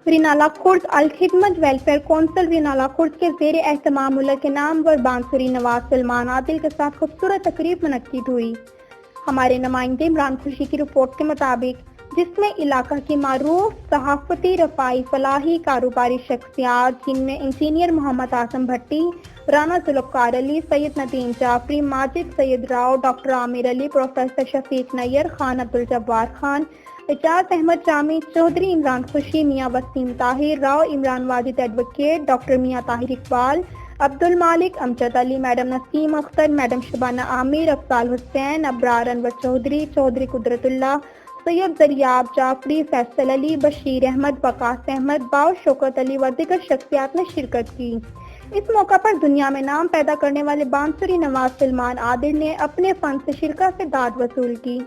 رینالہ خرد Al-Khidmat welfare council Renala خرد کے زیر اہتمام ملک کے نامور بانسری نواز سلمان عادل کے ساتھ خوبصورت تقریب منعقد ہوئی۔ ہمارے نمائندے عمران خورشید کی رپورٹ کے مطابق، جس میں علاقہ کی معروف صحافتی، رفاعی، فلاحی، کاروباری شخصیات جن میں انجینئر محمد اعظم بھٹی، رانا ذوالفقار علی، سید ندیم جعفری، ماجد سید راؤ، ڈاکٹر عامر علی، پروفیسر شفیق نیر، خان عبدالجبار خان، اعجاز احمد جامی، چودھری عمران خورشید، میاں وسیم طاہر، راؤ عمران واجد ایڈوکیٹ، ڈاکٹر میاں طاہر اقبال، عبد المالک، امجد علی، میڈم نسیم اختر، میڈم شبانہ عامر، افضال حسین، ابرار انور چودھری، چودھری قدرت اللہ، سید زریاب جعفری، فیصل علی، بشیر احمد، وقاص احمد، باؤ شوکت علی و دیگر شخصیات نے شرکت کی۔ اس موقع پر دنیا میں نام پیدا کرنے والے بانسری نواز سلمان عادل نے اپنے فن سے شرکا سے داد وصول کی۔